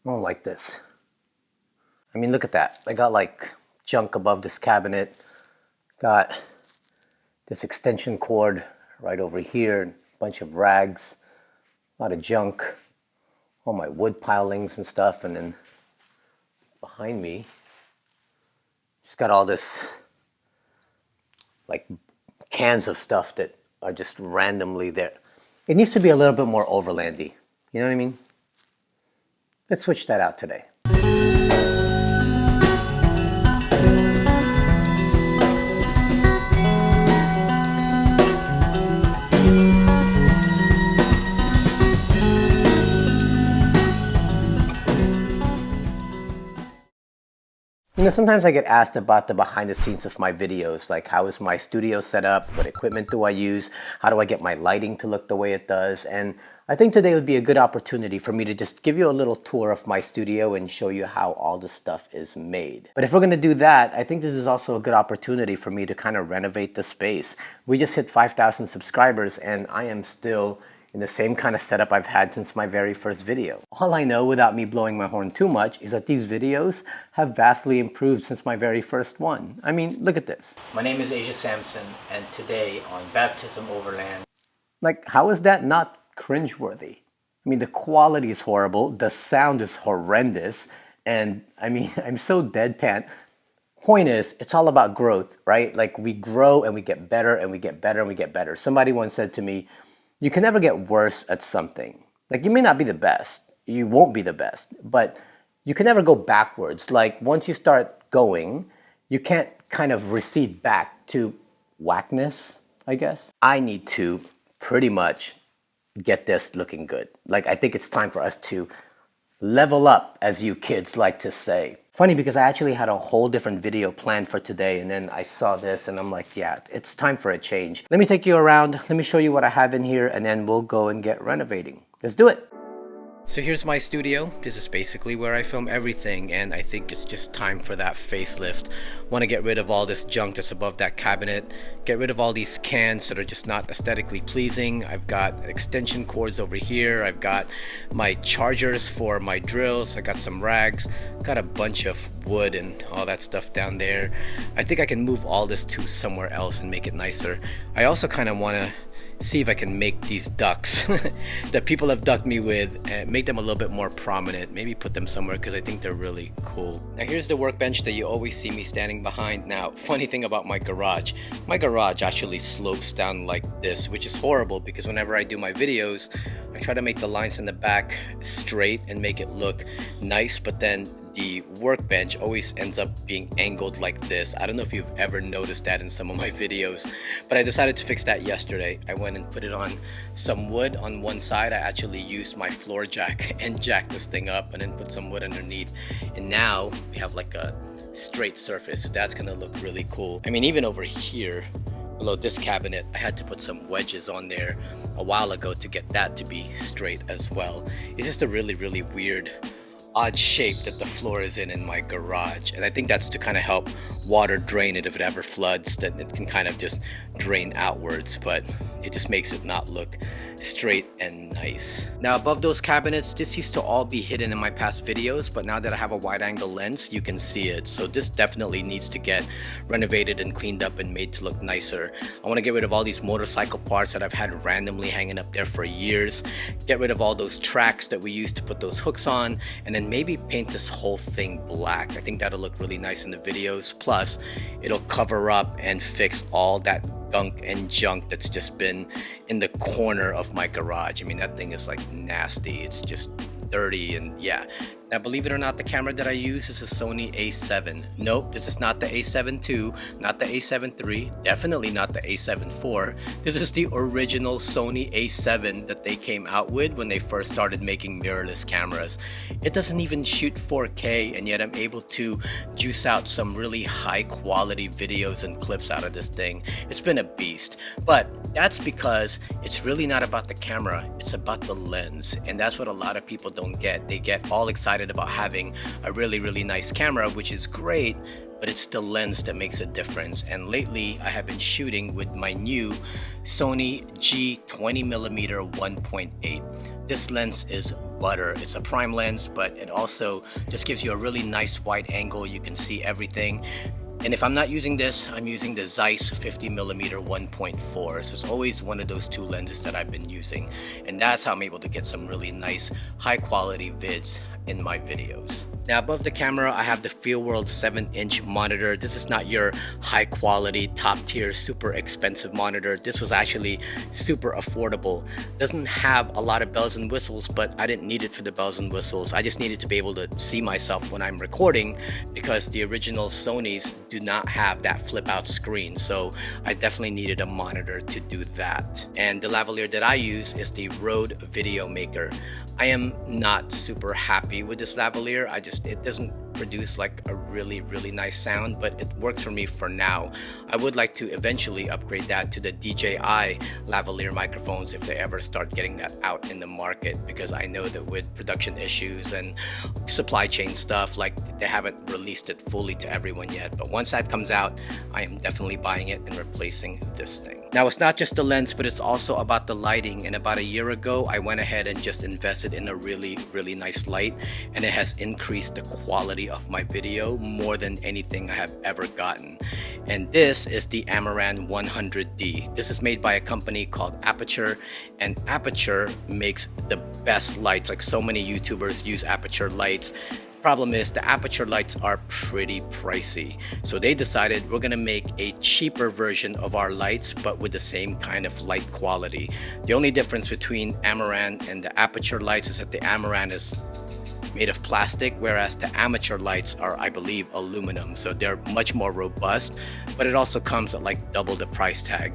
I don't like this. I mean, look at that. I got like junk above this cabinet. Got this extension cord right over here. A bunch of rags. A lot of junk. All my wood pilings and stuff. And then behind me, just got all this like cans of stuff that are just randomly there. It needs to be a little bit more overlandy. You know what I mean? Let's switch that out today. You know, sometimes I get asked about the behind the scenes of my videos, like how is my studio set up, what equipment do I use, how do I get my lighting to look the way it does, and I think today would be a good opportunity for me to just give you a little tour of my studio and show you how all the stuff is made. But if we're going to do that, I think this is also a good opportunity for me to kind of renovate the space. We just hit 5,000 subscribers and I am still in the same kind of setup I've had since my very first video. All I know, without me blowing my horn too much, is that these videos have vastly improved since my very first one. I mean, look at this. My name is Asia Sampson, and today on Baptism Overland, like, how is that not cringeworthy? I mean, the quality is horrible, the sound is horrendous, and I mean, I'm so deadpan. Point is, it's all about growth, right? Like, we grow and we get better and we get better and we get better. Somebody once said to me, you can never get worse at something. Like, you may not be the best, you won't be the best, but you can never go backwards. Like, once you start going, you can't kind of recede back to whackness, I guess. I need to pretty much get this looking good. Like, I think it's time for us to level up, as you kids like to say. Funny, because I actually had a whole different video planned for today, and then I saw this and I'm like, yeah, it's time for a change. Let me take you around, let me show you what I have in here, and then we'll go and get renovating. Let's do it. So here's my studio. This is basically where I film everything, and I think it's just time for that facelift. Want to get rid of all this junk that's above that cabinet, get rid of all these cans that are just not aesthetically pleasing. I've got extension cords over here, I've got my chargers for my drills, I got some rags, got a bunch of wood and all that stuff down there. I think I can move all this to somewhere else and make it nicer. I also kind of want to see if I can make these ducks that people have ducked me with, make them a little bit more prominent, maybe put them somewhere because I think they're really cool. Now here's the workbench that you always see me standing behind. Now, funny thing about my garage actually slopes down like this, which is horrible because whenever I do my videos, I try to make the lines in the back straight and make it look nice, but then the workbench always ends up being angled like this. I don't know if you've ever noticed that in some of my videos, but I decided to fix that yesterday. I went and put it on some wood on one side. I actually used my floor jack and jacked this thing up and then put some wood underneath. And now we have like a straight surface. So that's gonna look really cool. I mean, even over here, below this cabinet, I had to put some wedges on there a while ago to get that to be straight as well. It's just a really, really weird, odd shape that the floor is in my garage, and I think that's to kind of help water drain it. If it ever floods, that it can kind of just drain outwards, but it just makes it not look straight and nice. Now above those cabinets, this used to all be hidden in my past videos, but now that I have a wide angle lens, you can see it. So this definitely needs to get renovated and cleaned up and made to look nicer. I want to get rid of all these motorcycle parts that I've had randomly hanging up there for years, get rid of all those tracks that we used to put those hooks on, and then maybe paint this whole thing black. I think that'll look really nice in the videos. Plus, it'll cover up and fix all that gunk and junk that's just been in the corner of my garage. I mean, that thing is like nasty. It's just dirty, and yeah. Now, believe it or not, the camera that I use is a Sony a7. Nope, this is not the a7 II, not the a7 III, definitely not the a7 IV. This is the original Sony a7 that they came out with when they first started making mirrorless cameras. It doesn't even shoot 4K, and yet I'm able to juice out some really high quality videos and clips out of this thing. It's been a beast, but that's because it's really not about the camera, it's about the lens, and that's what a lot of people don't get. They get all excited about having a really nice camera, which is great, but it's the lens that makes a difference. And lately I have been shooting with my new Sony G 20mm 1.8. This lens is butter. It's a prime lens, but it also just gives you a really nice wide angle. You can see everything. And if I'm not using this, I'm using the Zeiss 50mm 1.4. So it's always one of those two lenses that I've been using. And that's how I'm able to get some really nice high quality vids in my videos. Now above the camera, I have the FieldWorld 7-inch monitor. This is not your high quality, top tier, super expensive monitor. This was actually super affordable. Doesn't have a lot of bells and whistles, but I didn't need it for the bells and whistles. I just needed to be able to see myself when I'm recording, because the original Sonys do not have that flip out screen. So I definitely needed a monitor to do that. And the lavalier that I use is the Rode Video Maker. I am not super happy with this lavalier. It doesn't produce like a really nice sound, but it works for me for now. I would like to eventually upgrade that to the DJI lavalier microphones if they ever start getting that out in the market, because I know that with production issues and supply chain stuff, like they haven't released it fully to everyone yet. But once that comes out, I am definitely buying it and replacing this thing. Now it's not just the lens, but it's also about the lighting. And about a year ago, I went ahead and just invested in a really nice light, and it has increased the quality of my video more than anything I have ever gotten. And this is the Amaran 100D. This is made by a company called Aperture, and Aperture makes the best lights. Like, so many YouTubers use Aperture lights. Problem is, the Aperture lights are pretty pricey, so they decided we're gonna make a cheaper version of our lights, but with the same kind of light quality. The only difference between Amaran and the Aperture lights is that the Amaran is made of plastic, whereas the Amateur lights are, I believe, aluminum, so they're much more robust, but it also comes at like double the price tag.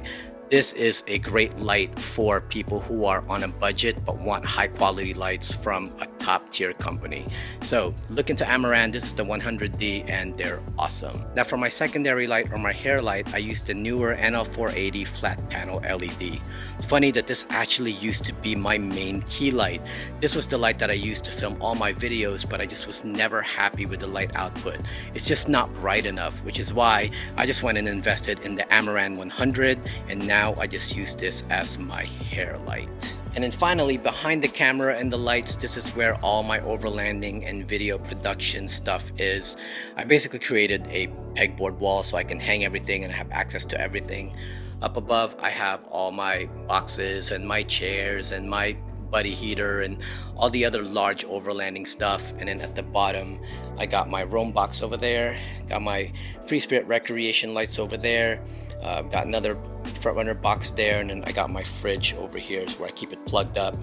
This is a great light for people who are on a budget but want high quality lights from a top tier company. So look into Amaran. This is the 100D and they're awesome. Now for my secondary light, or my hair light, I used the newer NL480 flat panel LED. Funny that this actually used to be my main key light. This was the light that I used to film all my videos, but I just was never happy with the light output. It's just not bright enough, which is why I just went and invested in the Amaran 100, and now I just use this as my hair light. And then finally, behind the camera and the lights, this is where all my overlanding and video production stuff is. I basically created a pegboard wall so I can hang everything and have access to everything. Up above, I have all my boxes and my chairs and my buddy heater and all the other large overlanding stuff. And then at the bottom, I got my roam box over there, got my Free Spirit recreation lights over there, got another front runner box there, and then I got my fridge over here is where I keep it plugged up,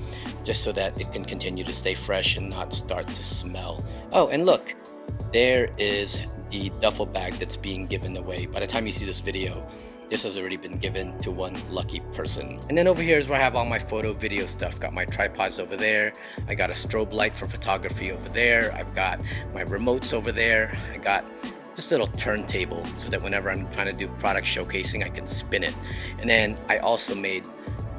just so that it can continue to stay fresh and not start to smell. Oh, and look, there is the duffel bag that's being given away. By the time you see this video, this has already been given to one lucky person. And then over here is where I have all my photo video stuff. Got my tripods over there. I got a strobe light for photography over there. I've got my remotes over there. I got this little turntable so that whenever I'm trying to do product showcasing, I can spin it. And then I also made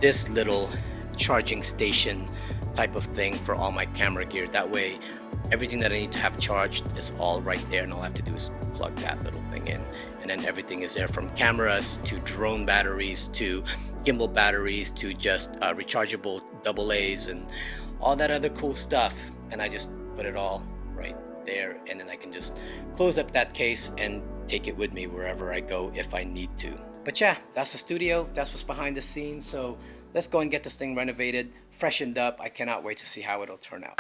this little charging station type of thing for all my camera gear. That way, everything that I need to have charged is all right there, and all I have to do is plug that little thing in. And then everything is there, from cameras to drone batteries to gimbal batteries to just rechargeable AA's and all that other cool stuff. And I just put it all right there, and then I can just close up that case and take it with me wherever I go if I need to. But yeah, that's the studio. That's what's behind the scenes. So let's go and get this thing renovated, freshened up. I cannot wait to see how it'll turn out.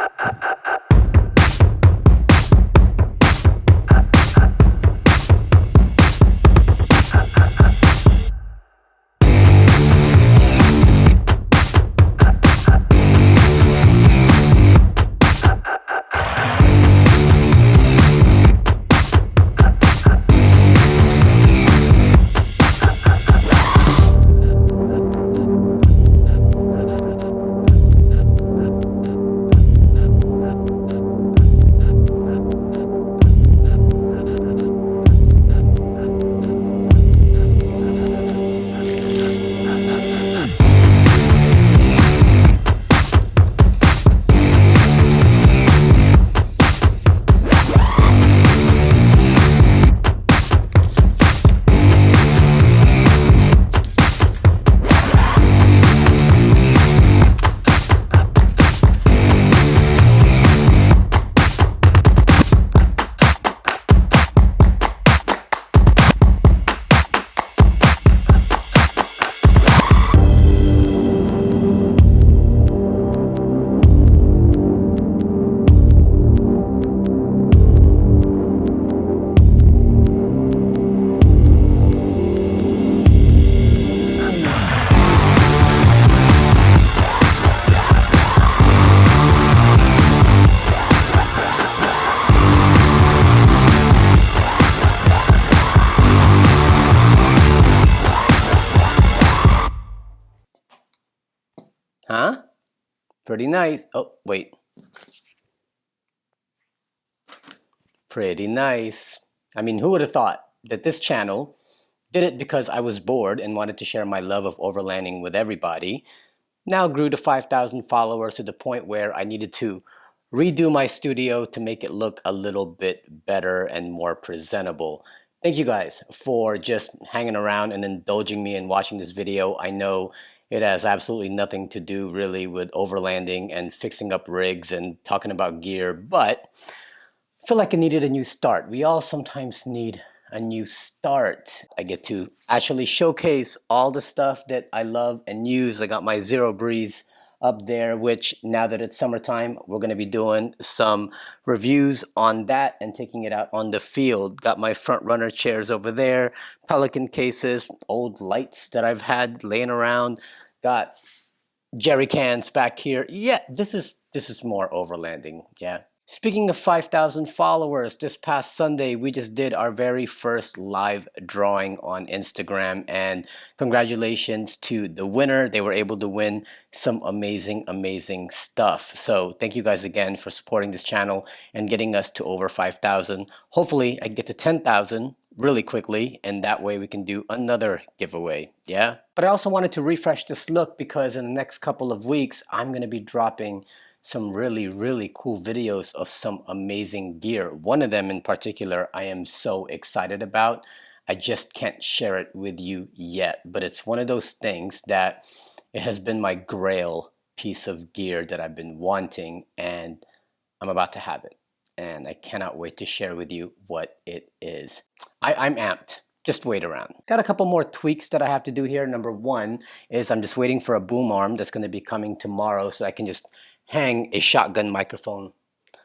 Huh? Pretty nice. Oh, wait. Pretty nice. I mean, who would have thought that this channel did it because I was bored and wanted to share my love of overlanding with everybody, now grew to 5,000 followers to the point where I needed to redo my studio to make it look a little bit better and more presentable. Thank you guys for just hanging around and indulging me and watching this video. I know it has absolutely nothing to do really with overlanding and fixing up rigs and talking about gear, but I feel like I needed a new start. We all sometimes need a new start. I get to actually showcase all the stuff that I love and use. I got my Zero Breeze up there, which now that it's summertime, we're going to be doing some reviews on that and taking it out on the field. Got my front runner chairs over there, Pelican cases, old lights that I've had laying around. Got jerry cans back here. Yeah, this is more overlanding. Yeah. Speaking of 5,000 followers, this past Sunday we just did our very first live drawing on Instagram, and congratulations to the winner. They were able to win some amazing stuff. So thank you guys again for supporting this channel and getting us to over 5,000. Hopefully I get to 10,000 really quickly, and that way we can do another giveaway. Yeah. But I also wanted to refresh this look because in the next couple of weeks I'm going to be dropping some really cool videos of some amazing gear. One of them in particular I am so excited about. I just can't share it with you yet, but it's one of those things that it has been my grail piece of gear that I've been wanting, and I'm about to have it. And I cannot wait to share with you what it is. I'm amped. Just wait around. Got a couple more tweaks that I have to do here. Number one is I'm just waiting for a boom arm that's going to be coming tomorrow so I can just hang a shotgun microphone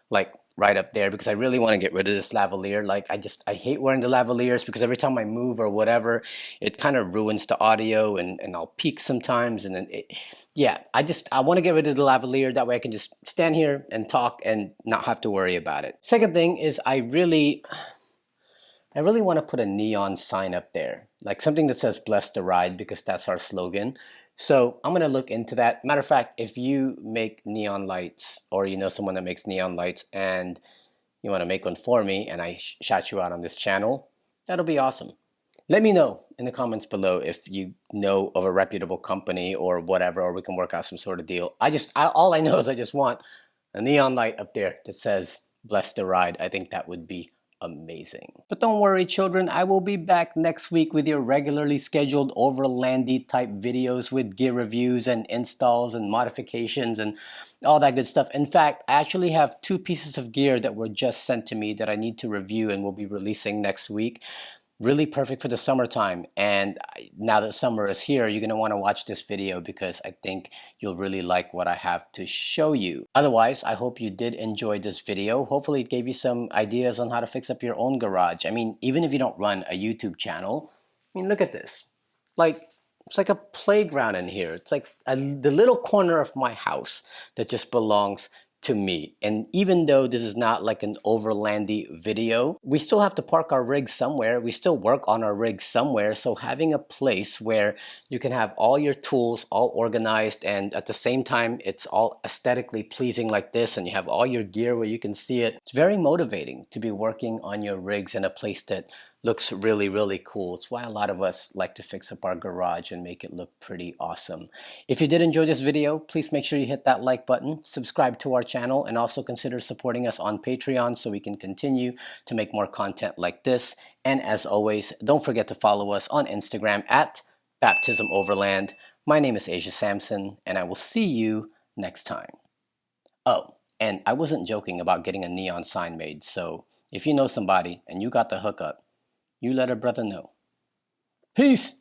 like right up there, because I really want to get rid of this lavalier. Like I hate wearing the lavaliers because every time I move or whatever, it kind of ruins the audio, and I'll peak sometimes, and then yeah, I want to get rid of the lavalier. That way I can just stand here and talk and not have to worry about it. Second thing is I really want to put a neon sign up there, like something that says "Bless the Ride," because that's our slogan. So I'm going to look into that. Matter of fact, if you make neon lights, or you know someone that makes neon lights and you want to make one for me and I shout you out on this channel, that'll be awesome. Let me know in the comments below if you know of a reputable company or whatever, or we can work out some sort of deal. All I know is I just want a neon light up there that says "Bless the Ride." I think that would be amazing. But don't worry, children, I will be back next week with your regularly scheduled overlandy type videos with gear reviews and installs and modifications and all that good stuff. In fact, I actually have 2 pieces of gear that were just sent to me that I need to review and will be releasing next week. Really perfect for the summertime, and now that summer is here, you're going to want to watch this video because I think you'll really like what I have to show you. Otherwise, I hope you did enjoy this video. Hopefully it gave you some ideas on how to fix up your own garage. I mean, even if you don't run a YouTube channel, I mean, look at this. Like, it's like a playground in here. It's like the little corner of my house that just belongs to me. And even though this is not like an overlandy video, we still have to park our rig somewhere. We still work on our rig somewhere. So having a place where you can have all your tools all organized, and at the same time it's all aesthetically pleasing like this, and you have all your gear where you can see it, it's very motivating to be working on your rigs in a place that looks really cool. It's why a lot of us like to fix up our garage and make it look pretty awesome. If you did enjoy this video, please make sure you hit that like button, subscribe to our channel, and also consider supporting us on Patreon so we can continue to make more content like this. And as always, don't forget to follow us on Instagram at Baptism Overland. My name is Asia Sampson, and I will see you next time. Oh, and I wasn't joking about getting a neon sign made, so if you know somebody and you got the hookup, you let a brother know. Peace!